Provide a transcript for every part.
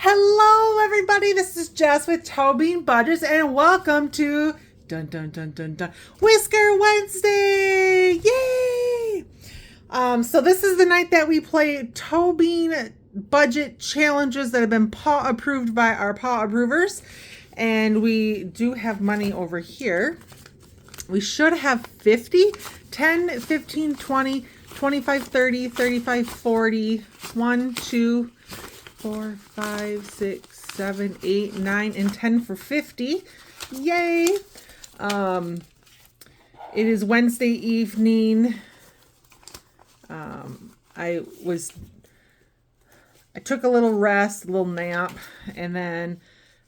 Hello, everybody. This is Jess with toebeanbudgets, and welcome to dun dun dun dun dun Whisker Wednesday. Yay! So this is the night that we play toe bean budget challenges that have been paw approved by our paw approvers, and we do have money over here. We should have 50, 10, 15, 20, 25, 30, 35, 40, 1, 2, 4, 5, 6, 7, 8, 9, and 10 for 50. Yay! It is Wednesday evening. I took a little rest, a little nap, and then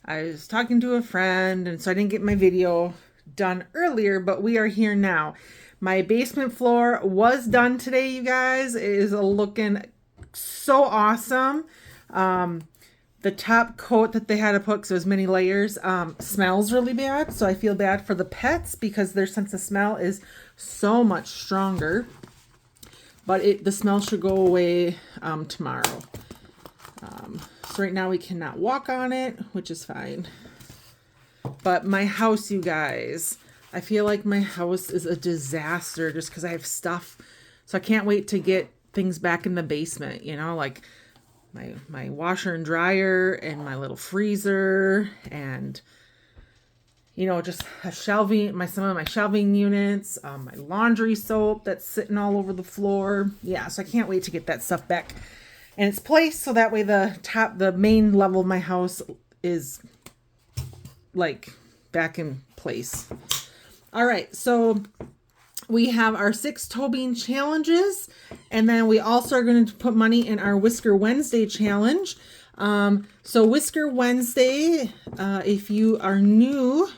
I was talking to a friend, and so I didn't get my video done earlier, but we are here now. My basement floor was done today, you guys. It is looking so awesome. The top coat that they had to put, because there's many layers, smells really bad. So I feel bad for the pets because their sense of smell is so much stronger. But the smell should go away tomorrow. So right now we cannot walk on it, which is fine. But my house, you guys, I feel like my house is a disaster just because I have stuff. So I can't wait to get things back in the basement, you know, like my washer and dryer and my little freezer and, you know, just a shelving, some of my shelving units, my laundry soap that's sitting all over the floor. Yeah, so I can't wait to get that stuff back in its place so that way the main level of my house is like back in place. All right, so we have our 6 toe bean challenges, and then we also are going to put money in our Whisker Wednesday challenge. So Whisker Wednesday, if you are new,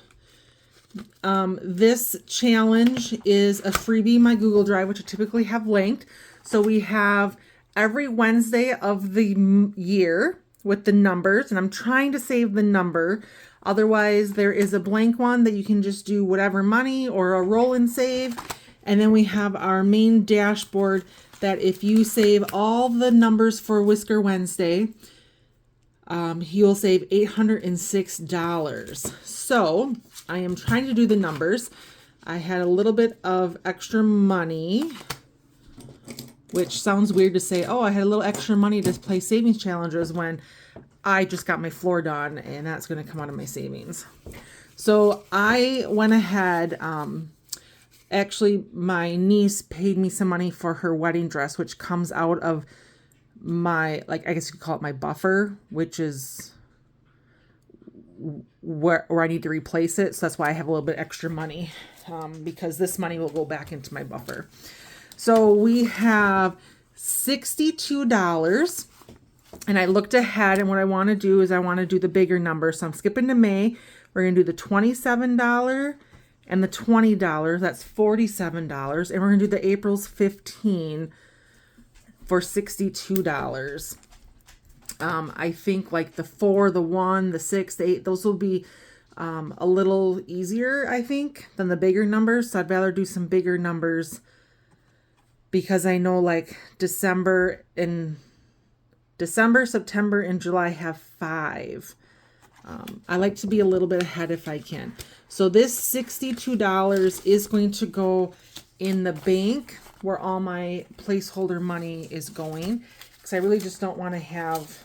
this challenge is a freebie in my Google Drive, which I typically have linked. So we have every Wednesday of the year with the numbers, and I'm trying to save the number. Otherwise, there is a blank one that you can just do whatever money or a roll and save. And then we have our main dashboard that if you save all the numbers for Whisker Wednesday, you'll save $806. So I am trying to do the numbers. I had a little bit of extra money, which sounds weird to say, oh, I had a little extra money to play savings challenges when I just got my floor done, and that's going to come out of my savings. So I went ahead, actually my niece paid me some money for her wedding dress, which comes out of my, like, I guess you could call it my buffer, which is where I need to replace it. So that's why I have a little bit extra money, because this money will go back into my buffer. So we have $62. And I looked ahead, and what I want to do is I want to do the bigger number. So I'm skipping to May. We're going to do the $27 and the $20. That's $47. And we're going to do the April's 15 for $62. I think like the 4, the 1, the 6, the 8, those will be a little easier, I think, than the bigger numbers. So I'd rather do some bigger numbers because I know like December, September, and July have 5. I like to be a little bit ahead if I can. So this $62 is going to go in the bank where all my placeholder money is going, because I really just don't want to have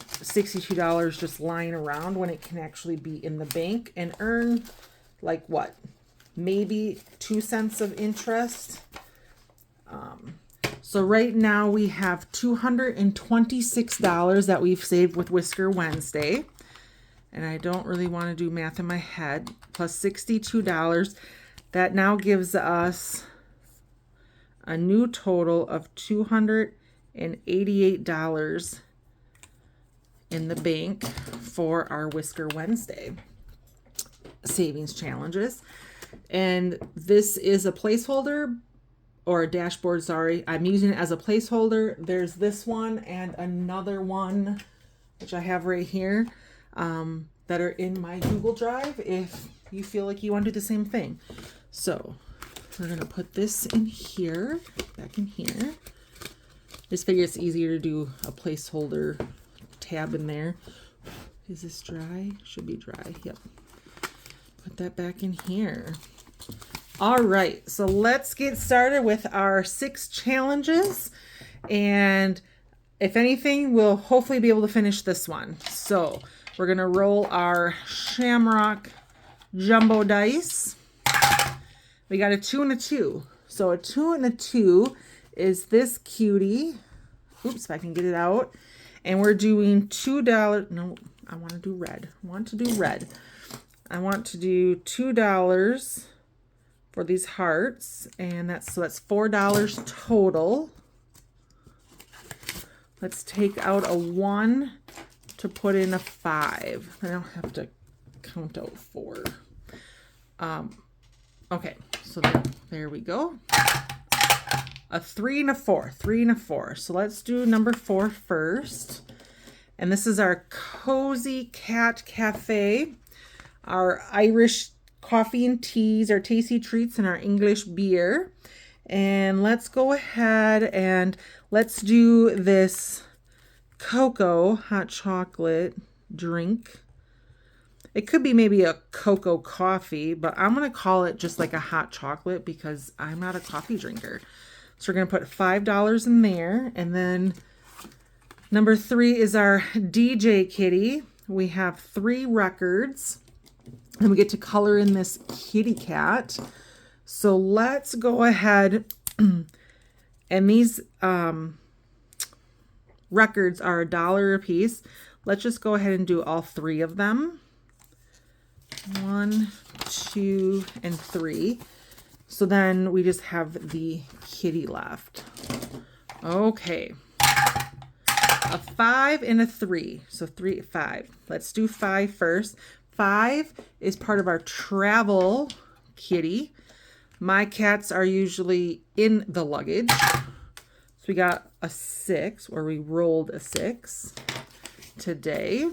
$62 just lying around when it can actually be in the bank and earn like what? Maybe 2 cents of interest. So right now we have $226 that we've saved with Whisker Wednesday. And I don't really want to do math in my head. Plus $62. That now gives us a new total of $288 in the bank for our Whisker Wednesday savings challenges. And this is a placeholder, or a dashboard, sorry. I'm using it as a placeholder. There's this one and another one, which I have right here, that are in my Google Drive if you feel like you want to do the same thing. So we're going to put this in here, back in here. Just figure it's easier to do a placeholder tab in there. Is this dry? Should be dry. Yep. Put that back in here. All right, so let's get started with our 6 challenges. And if anything, we'll hopefully be able to finish this one. So we're gonna roll our Shamrock Jumbo dice. We got a 2 and a 2. So a 2 and a 2 is this cutie. Oops, if I can get it out. And we're doing $2. No, I want to do red. I want to do $2 for these hearts. And that's $4 total. Let's take out a 1 to put in a 5. I don't have to count out 4. Okay, so there we go. A 3 and a 4, 3 and a 4. So let's do number 4 first. And this is our Cozy Cat Cafe, our Irish coffee and teas, our tasty treats, and our English beer. And let's go ahead and let's do this cocoa hot chocolate drink. It could be maybe a cocoa coffee, but I'm going to call it just like a hot chocolate because I'm not a coffee drinker. So we're going to put $5 in there. And then number 3 is our DJ kitty. We have 3 records. And we get to color in this kitty cat. So let's go ahead. And these records are $1 a piece. Let's just go ahead and do all 3 of them. 1, 2, and 3. So then we just have the kitty left. Okay. A 5 and a 3. So 3, 5. Let's do 5 first. 5 is part of our travel kitty. My cats are usually in the luggage. So we got a 6, or we rolled a 6 today.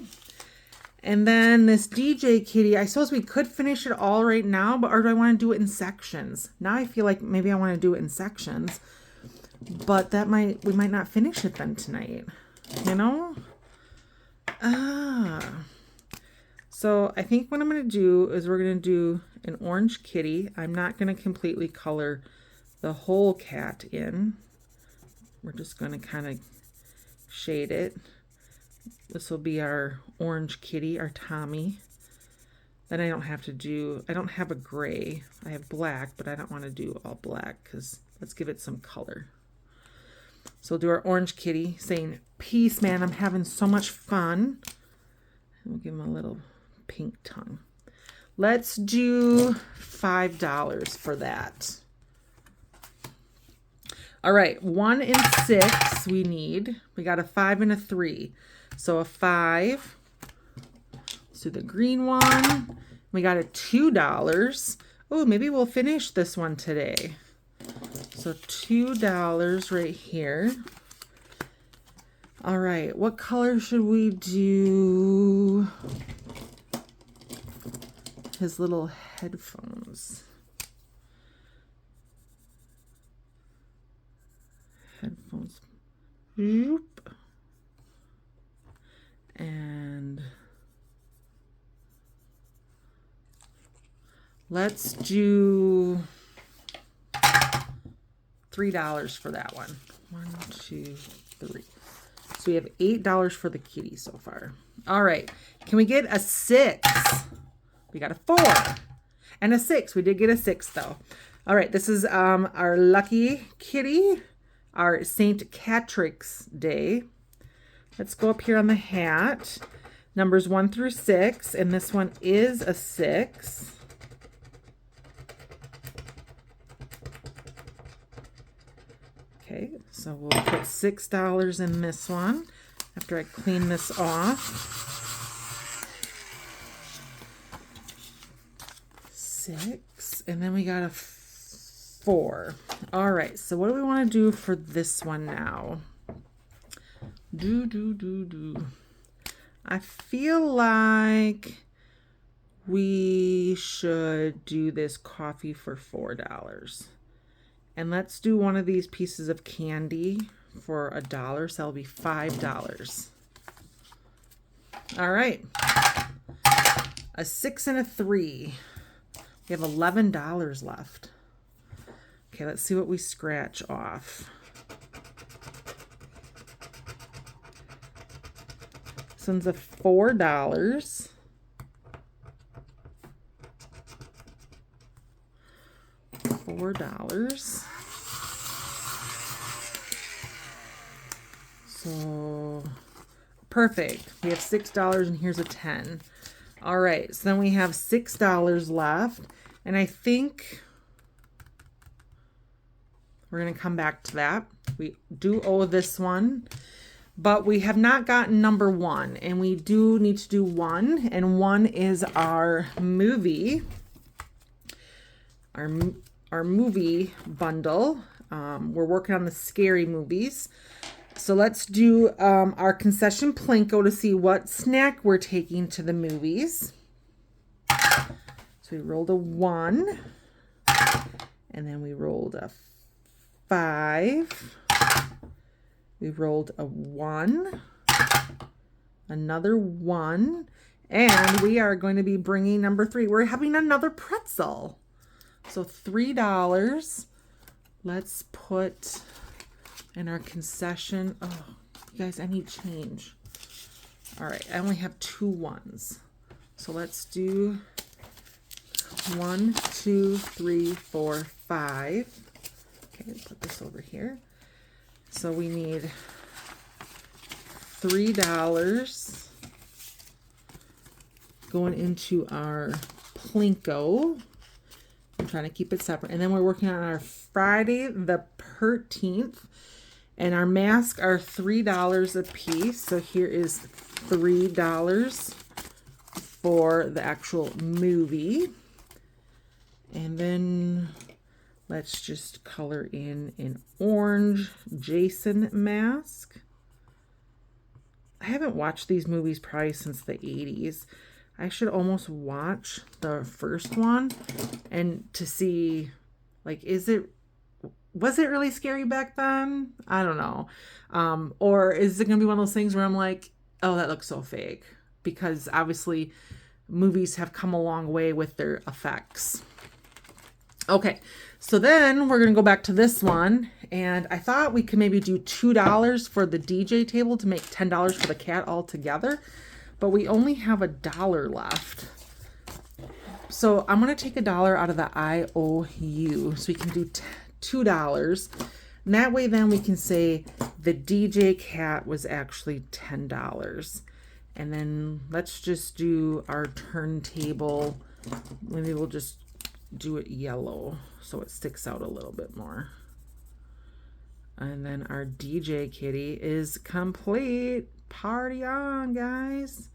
And then this DJ kitty, I suppose we could finish it all right now, or do I want to do it in sections? Now I feel like maybe I want to do it in sections, but we might not finish it then tonight, you know? So I think what I'm going to do is we're going to do an orange kitty. I'm not going to completely color the whole cat in. We're just going to kind of shade it. This will be our orange kitty, our Tommy. Then I don't have a gray. I have black, but I don't want to do all black because let's give it some color. So we'll do our orange kitty saying, "Peace, man, I'm having so much fun." And we'll give him a little pink tongue. Let's do $5 for that. All right, 1 and 6 we need. We got a 5 and a 3. So a 5. Let's do the green one. We got a $2. Oh, maybe we'll finish this one today. So $2 right here. All right, what color should we do? His little headphones. Headphones. Oop. And let's do $3 for that one. 1, 2, 3. So we have $8 for the kitty so far. All right. Can we get a 6? We got a 4 and a 6. We did get a 6 though. All right. This is our lucky kitty, our St. Catrick's Day. Let's go up here on the hat. Numbers 1 through 6. And this one is a 6. Okay, so we'll put $6 in this one after I clean this off. 6, and then we got a 4. All right, so what do we want to do for this one now? I feel like we should do this coffee for $4. And let's do one of these pieces of candy for $1, so that'll be $5. All right. A 6 and a 3. We have $11 left. Okay, let's see what we scratch off. This one's a $4. $4. So perfect. We have $6 and here's a 10. All right, so then we have $6 left, and I think we're gonna come back to that. We do owe this one, but we have not gotten number 1, and we do need to do 1, and 1 is our movie, our movie bundle. We're working on the scary movies. So let's do our concession Plinko to see what snack we're taking to the movies. So we rolled a 1, and then we rolled a 5. We rolled a 1, another 1, and we are going to be bringing number 3. We're having another pretzel. So $3. Let's put in our concession. Oh, you guys, I need change. All right, I only have 2 ones. So let's do 1, 2, 3, 4, 5. Okay, put this over here. So we need $3 going into our Plinko. I'm trying to keep it separate. And then we're working on our Friday the 13th. And our masks are $3 a piece. So here is $3 for the actual movie. And then let's just color in an orange Jason mask. I haven't watched these movies probably since the 80s. I should almost watch the first one and to see, like, was it really scary back then? I don't know. Or is it going to be one of those things where I'm like, oh, that looks so fake? Because obviously movies have come a long way with their effects. Okay, so then we're going to go back to this one. And I thought we could maybe do $2 for the DJ table to make $10 for the cat altogether. But we only have $1 left. So I'm going to take $1 out of the IOU. So we can do $2. And that way then we can say the DJ cat was actually $10. And then let's just do our turntable. Maybe we'll just do it yellow so it sticks out a little bit more. And then our DJ kitty is complete. Party on, guys.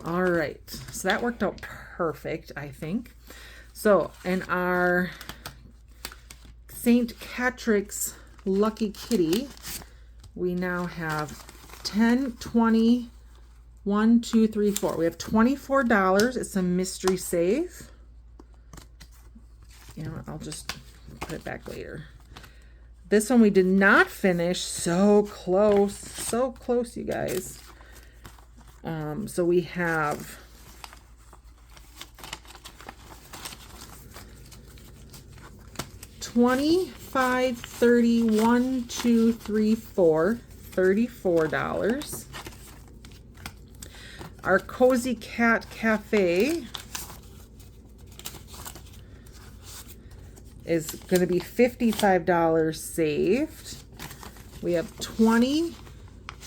All right, so that worked out perfect, I think. So in our St. Catrick's Lucky Kitty, we now have 10, 20, 1, 2, 3, 4. We have $24. It's a mystery save. You know what, I'll just put it back later. This one we did not finish. So close, you guys. So we have $25, 30, 1, 2, 3, 4, $34. Our Cozy Cat Cafe is going to be $55 saved. We have 20,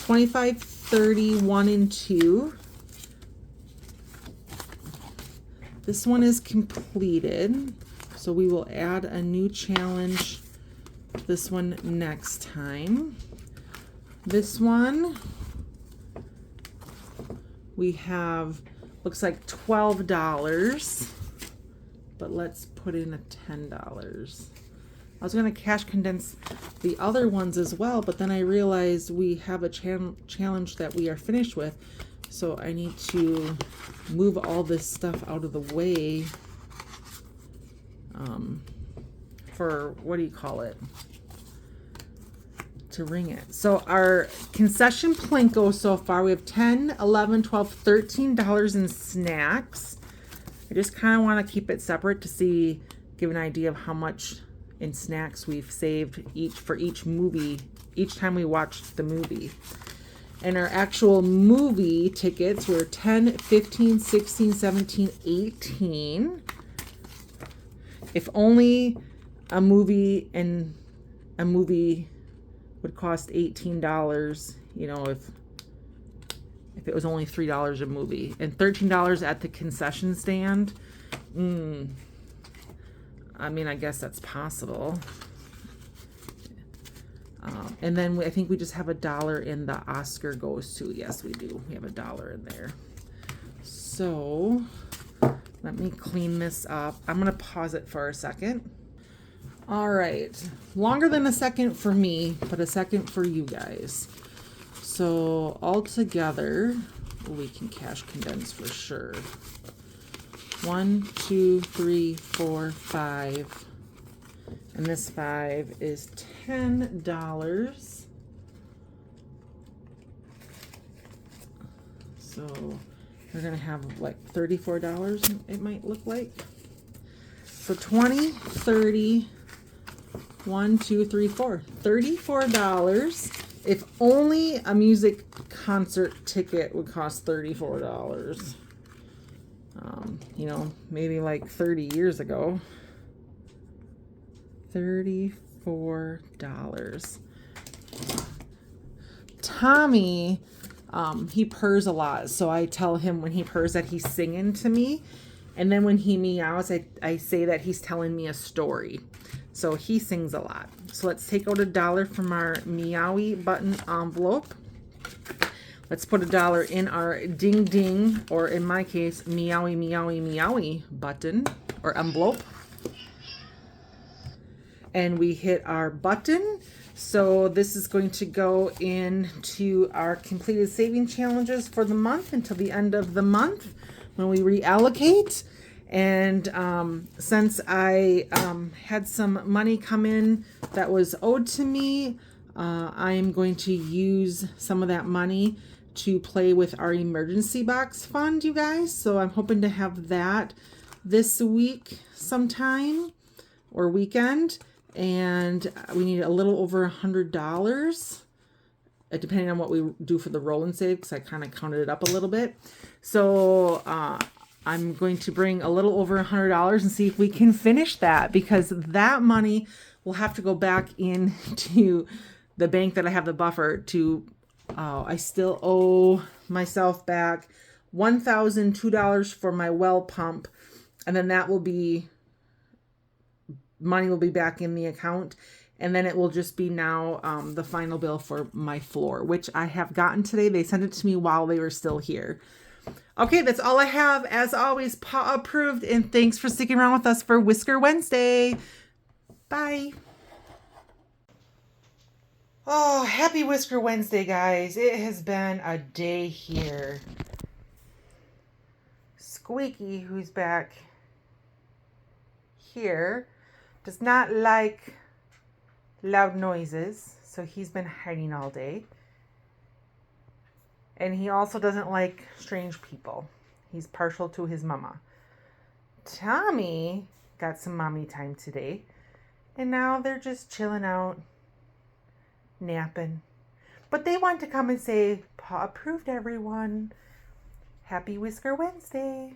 25, 30, 1 and 2. This one is completed, so we will add a new challenge this one next time. This one we have, looks like $12, but let's put in a $10. I was going to cash condense the other ones as well, but then I realized we have a challenge that we are finished with, so I need to move all this stuff out of the way for, what do you call it, to ring it. So our concession Plinko so far, we have $10, $11, $12, $13 in snacks. I just kind of want to keep it separate to give an idea of how much in snacks we've saved for each movie, each time we watched the movie. And our actual movie tickets were 10, 15, 16, 17, 18. If only a movie would cost $18, you know, if it was only $3 a movie, and $13 at the concession stand. I mean, I guess that's possible. And then I think we just have $1 in the Oscar goes to. Yes, we do. We have $1 in there. So let me clean this up. I'm going to pause it for a second. All right. Longer than a second for me, but a second for you guys. So all together, we can cash condense for sure. 1, 2, 3, 4, 5. And this 5 is $10. So we're going to have like $34, it might look like. So 20, 30, 1, 2, 3, 4. $34. If only a music concert ticket would cost $34. You know, maybe like 30 years ago. $34. Tommy, he purrs a lot, so I tell him when he purrs that he's singing to me, and then when he meows, I say that he's telling me a story. So he sings a lot. So let's take out $1 from our meowie button envelope. Let's put $1 in our ding ding, or in my case, meowie meowie meowie button or envelope. And we hit our button. So this is going to go into our completed saving challenges for the month until the end of the month when we reallocate. And since I had some money come in that was owed to me, I am going to use some of that money to play with our emergency box fund, you guys. So I'm hoping to have that this week sometime or weekend. And we need a little over $100, depending on what we do for the roll and save, because I kind of counted it up a little bit. So I'm going to bring a little over $100 and see if we can finish that, because that money will have to go back into the bank that I have the buffer to. I still owe myself back $1,002 for my well pump, and then that will be. Money will be back in the account, and then it will just be now the final bill for my floor, which I have gotten today. They sent it to me while they were still here. Okay, that's all I have. As always, paw approved, and thanks for sticking around with us for Whisker Wednesday. Bye. Oh, happy Whisker Wednesday, guys. It has been a day here. Squeaky, who's back here, does not like loud noises, so he's been hiding all day. And he also doesn't like strange people. He's partial to his mama. Tommy got some mommy time today, and now they're just chilling out, napping. But they want to come and say, paw approved, everyone. Happy Whisker Wednesday.